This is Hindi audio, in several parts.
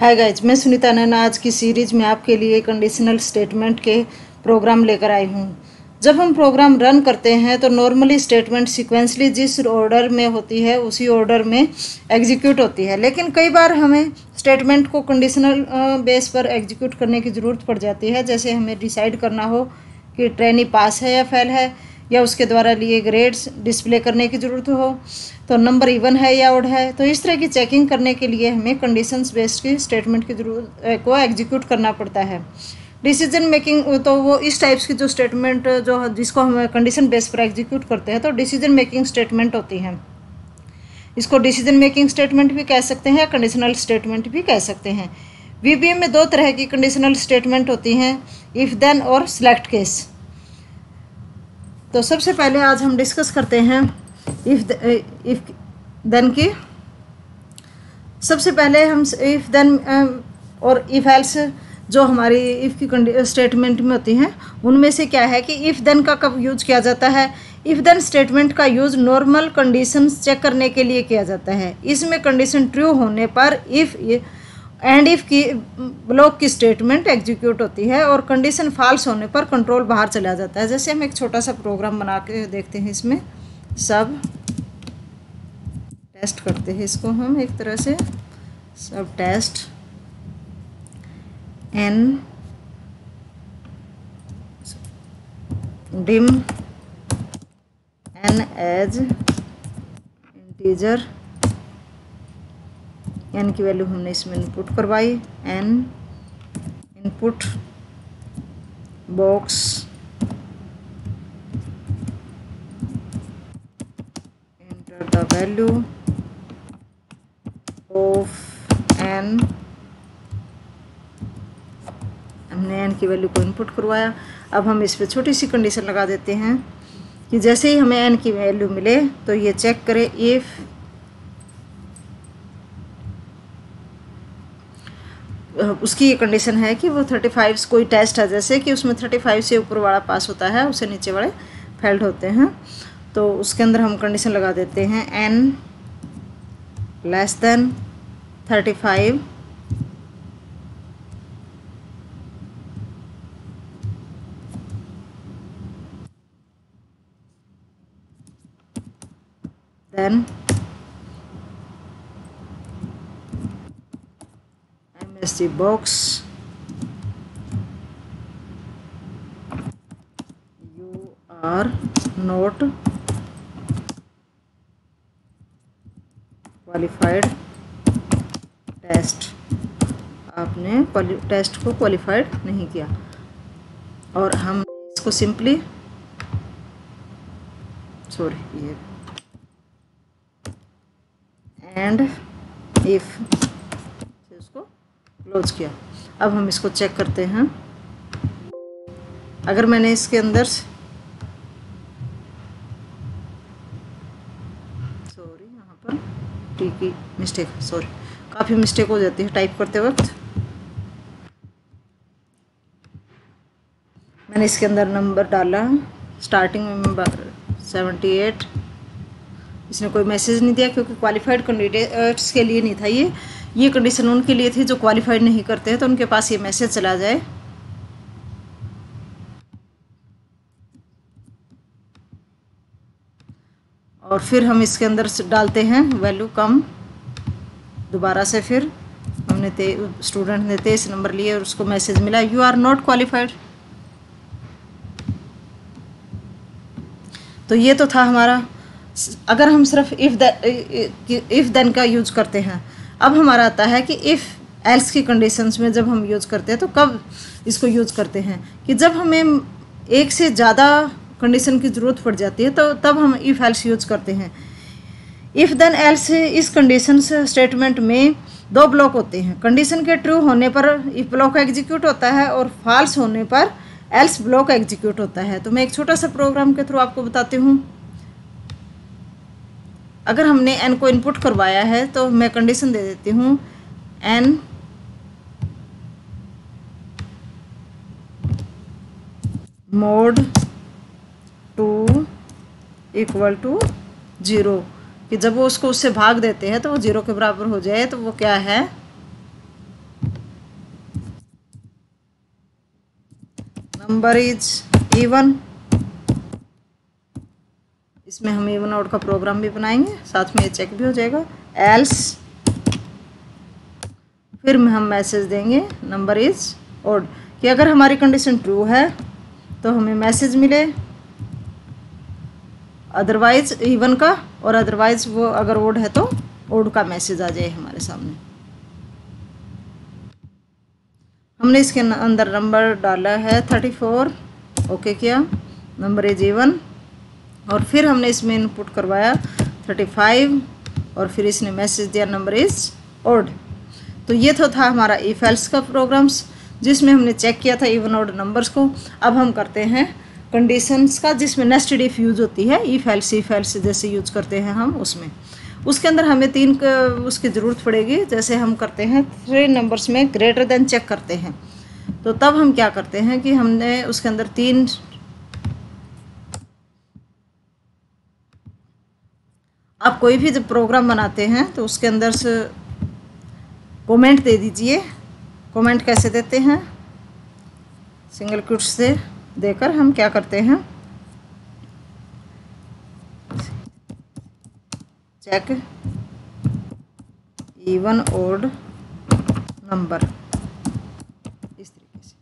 हाय गाइज, मैं सुनीता नैना आज की सीरीज में आपके लिए कंडीशनल स्टेटमेंट के प्रोग्राम लेकर आई हूँ। जब हम प्रोग्राम रन करते हैं तो नॉर्मली स्टेटमेंट सीक्वेंसली जिस ऑर्डर में होती है उसी ऑर्डर में एग्जीक्यूट होती है, लेकिन कई बार हमें स्टेटमेंट को कंडीशनल बेस पर एग्जीक्यूट करने की ज़रूरत पड़ जाती है। जैसे हमें डिसाइड करना हो कि ट्रेनी पास है या फेल है, या उसके द्वारा लिए ग्रेड्स डिस्प्ले करने की ज़रूरत हो, तो नंबर इवन है या ओड है। तो इस तरह की चेकिंग करने के लिए हमें कंडीशंस बेस्ड की स्टेटमेंट की जरूरत को एग्जीक्यूट करना पड़ता है। डिसीजन मेकिंग, तो वो इस टाइप्स की जो स्टेटमेंट जो जिसको हम कंडीशन बेस पर एग्जीक्यूट करते हैं तो डिसीजन मेकिंग स्टेटमेंट होती हैं। इसको डिसीजन मेकिंग स्टेटमेंट भी कह सकते हैं, कंडीशनल स्टेटमेंट भी कह सकते हैं। वीबीएम में दो तरह की कंडीशनल स्टेटमेंट होती हैं, इफ देन और सिलेक्ट केस। तो सबसे पहले आज हम डिस्कस करते हैं इफ देन की। सबसे पहले हम इफ देन और इफ एल्स जो हमारी इफ की स्टेटमेंट में होती हैं उनमें से क्या है कि इफ देन का कब यूज किया जाता है। इफ देन स्टेटमेंट का यूज नॉर्मल कंडीशंस चेक करने के लिए किया जाता है। इसमें कंडीशन ट्रू होने पर इफ एंड इफ की ब्लॉक की स्टेटमेंट एग्जीक्यूट होती है और कंडीशन फॉल्स होने पर कंट्रोल बाहर चला जाता है। जैसे हम एक छोटा सा प्रोग्राम बना के देखते हैं, इसमें सब टेस्ट करते हैं इसको हम एक तरह से। Sub test n dim n as integer, n की वैल्यू हमने इसमें इनपुट करवाई। N input box enter the value of n, हमने एन की वैल्यू को इनपुट करवाया। अब हम इस पर छोटी सी कंडीशन लगा देते हैं कि जैसे ही हमें एन की वैल्यू मिले तो ये चेक करें इफ उसकी ये कंडीशन है कि वो 35 कोई टेस्ट है, जैसे कि उसमें 35 से ऊपर वाला पास होता है, उसे नीचे वाले फेल्ड होते हैं। तो उसके अंदर हम कंडीशन लगा देते हैं n less than 35 then MSG box you are not qualified test, आपने टेस्ट को क्वालिफाइड नहीं किया। और हम इसको सिंपली ये एंड इफ इसको क्लोज किया। अब हम इसको चेक करते हैं। अगर मैंने इसके अंदर यहाँ पर टी की मिस्टेक, काफ़ी मिस्टेक हो जाती है टाइप करते वक्त। मैंने इसके अंदर नंबर डाला स्टार्टिंग में 78, इसने कोई मैसेज नहीं दिया क्योंकि क्वालिफाइड कैंडिडेट्स के लिए नहीं था। ये कंडीशन उनके लिए थी जो क्वालिफाइड नहीं करते हैं, तो उनके पास ये मैसेज चला जाए। और फिर हम इसके अंदर डालते हैं वैल्यू कम दोबारा से। फिर हमने स्टूडेंट ने 23 नंबर लिए और उसको मैसेज मिला यू आर नॉट क्वालिफाइड। तो ये तो था हमारा। अगर हम सिर्फ इफ देन का यूज करते हैं, अब हमारा आता है कि इफ़ एल्स की कंडीशंस में जब हम यूज़ करते हैं तो कब इसको यूज़ करते हैं कि जब हमें एक से ज़्यादा कंडीशन की ज़रूरत पड़ जाती है तो तब हम इफ़ एल्स यूज करते हैं। इफ़ देन एल्स इस कंडीशन स्टेटमेंट में दो ब्लॉक होते हैं। कंडीशन के ट्रू होने पर इफ़ ब्लॉक एग्जीक्यूट होता है और फॉल्स होने पर एल्स ब्लॉक एग्जीक्यूट होता है। तो मैं एक छोटा सा प्रोग्राम के थ्रू आपको बताती हूँ। अगर हमने n को इनपुट करवाया है तो मैं कंडीशन दे देती हूँ n mod 2 इक्वल टू 0, कि जब वो उसको उससे भाग देते हैं तो वो 0 के बराबर हो जाए। तो वो क्या है, नंबर इज इवन, इसमें हम इवन ऑड का प्रोग्राम भी बनाएंगे, साथ में ये चेक भी हो जाएगा। एल्स, फिर हम मैसेज देंगे नंबर इज ऑड, कि अगर हमारी कंडीशन ट्रू है तो हमें मैसेज मिले, अदरवाइज इवन का, और अदरवाइज वो अगर ओड है तो ओड का मैसेज आ जाए हमारे सामने। हमने इसके अंदर नंबर डाला है 34, ओके किया, नंबर इज इवन, और फिर हमने इसमें इनपुट करवाया 35, और फिर इसने मैसेज दिया नंबर इज ऑड। तो ये तो था हमारा इफ एल्स का प्रोग्राम्स, जिसमें हमने चेक किया था इवन ऑड नंबर्स को। अब हम करते हैं कंडीशंस का, जिसमें नेस्टेड इफ यूज होती है, इफ एल्स जैसे यूज करते हैं हम उसमें। उसके अंदर हमें 3 उसकी ज़रूरत पड़ेगी। जैसे हम करते हैं 3 नंबर्स में ग्रेटर देन चेक करते हैं, तो तब हम क्या करते हैं कि हमने उसके अंदर 3, आप कोई भी जब प्रोग्राम बनाते हैं तो उसके अंदर से कमेंट दे दीजिए। कमेंट कैसे देते हैं? सिंगल क्वोट्स से देकर हम क्या करते हैं, चेक इवन ऑड नंबर, इस तरीके से।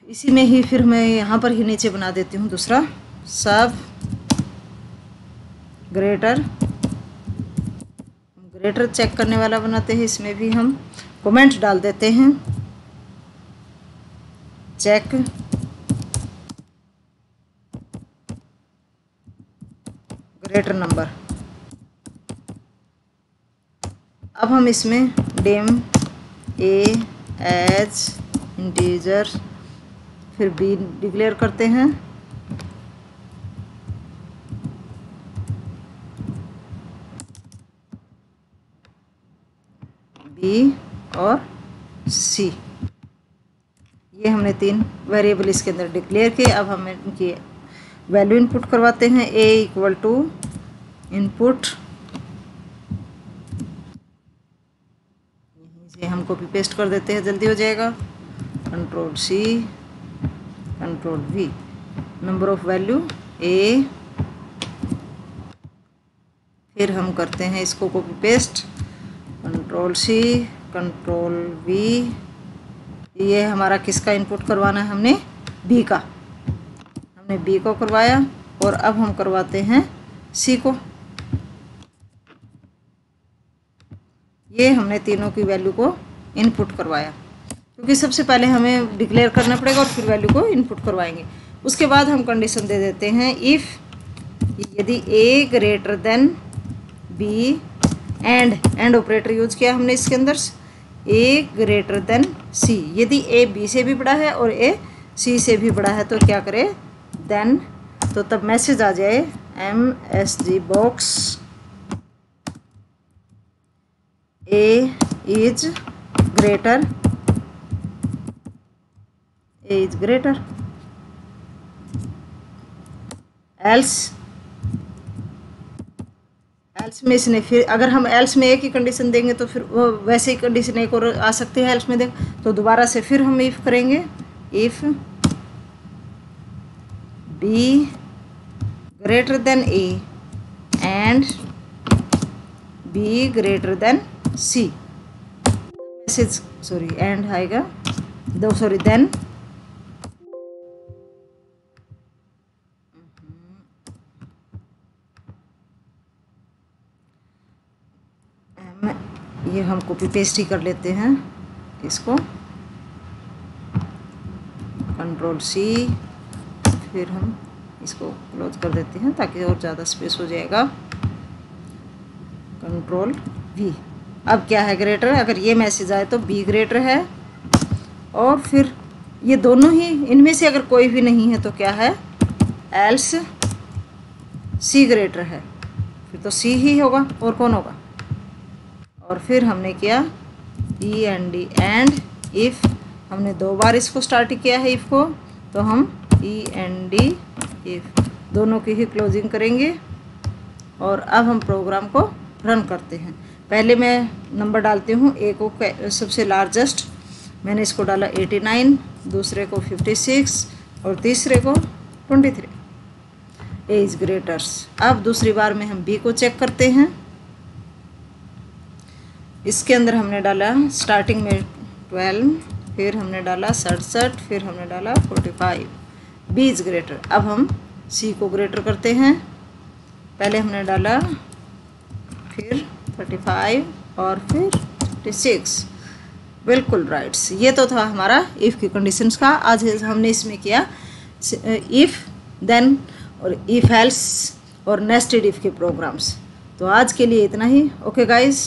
इसी में ही फिर मैं यहाँ पर ही नीचे बना देती हूँ दूसरा, सब ग्रेटर चेक करने वाला बनाते हैं। इसमें भी हम कमेंट डाल देते हैं, चेक ग्रेटर नंबर। अब हम इसमें डेम ए एज इंटीजर, फिर बी डिक्लेयर करते हैं, बी और सी। ये हमने 3 वेरिएबल इसके अंदर डिक्लेयर किए। अब हम इनकी वैल्यू इनपुट करवाते हैं। ए इक्वल टू इनपुट, यहीं से हम कॉपी पेस्ट कर देते हैं, जल्दी हो जाएगा। Control C, control V, number of value A, फिर हम करते हैं इसको copy paste, control C, control V. ये हमारा किसका इनपुट करवाना है? हमने बी का, हमने बी को करवाया, और अब हम करवाते हैं सी को। ये हमने तीनों की वैल्यू को इनपुट करवाया, क्योंकि सबसे पहले हमें डिक्लेयर करना पड़ेगा और फिर वैल्यू को इनपुट करवाएंगे। उसके बाद हम कंडीशन दे देते हैं, इफ़ यदि A greater than B, and operator use किया हमने इसके अंदर, ए ग्रेटर देन सी, यदि ए बी से भी बड़ा है और ए सी से भी बड़ा है तो क्या करें, देन, तो तब मैसेज आ जाए MSG box A is greater, else में इसने फिर, अगर हम एल्स में एक ही कंडीशन देंगे तो फिर वो वैसे ही कंडीशन एक और आ सकती है एल्स में देख, तो दोबारा से फिर हम इफ़ करेंगे, if B greater than A and B greater than C, message end आएगा, देन ये हम कॉपी पेस्ट ही कर लेते हैं इसको, कंट्रोल सी, फिर हम इसको क्लोज कर देते हैं ताकि और ज़्यादा स्पेस हो जाएगा, कंट्रोल वी। अब क्या है ग्रेटर, अगर ये मैसेज आए तो बी ग्रेटर है, और फिर ये दोनों ही, इनमें से अगर कोई भी नहीं है तो क्या है, एल्स सी ग्रेटर है, फिर तो सी ही होगा, और कौन होगा। और फिर हमने किया END एंड इफ़, हमने 2 बार इसको स्टार्ट किया है इफ़ को, तो हम END इफ़ दोनों की ही क्लोजिंग करेंगे। और अब हम प्रोग्राम को रन करते हैं। पहले मैं नंबर डालती हूँ, ए को सबसे लार्जेस्ट मैंने इसको डाला 89, दूसरे को 56 और तीसरे को 23। ए इज ग्रेटर्स। अब दूसरी बार में हम बी को चेक करते हैं। इसके अंदर हमने डाला स्टार्टिंग में 12, फिर हमने डाला 67, फिर हमने डाला 45। B is greater. अब हम सी को ग्रेटर करते हैं। पहले हमने डाला, फिर 35 और फिर 56। बिल्कुल राइट्स। ये तो था हमारा इफ़ की कंडीशंस का। आज हमने इसमें किया इफ़, देन और इफ़ एल्स और नेस्टेड इफ़ के प्रोग्राम्स। तो आज के लिए इतना ही। Okay guys.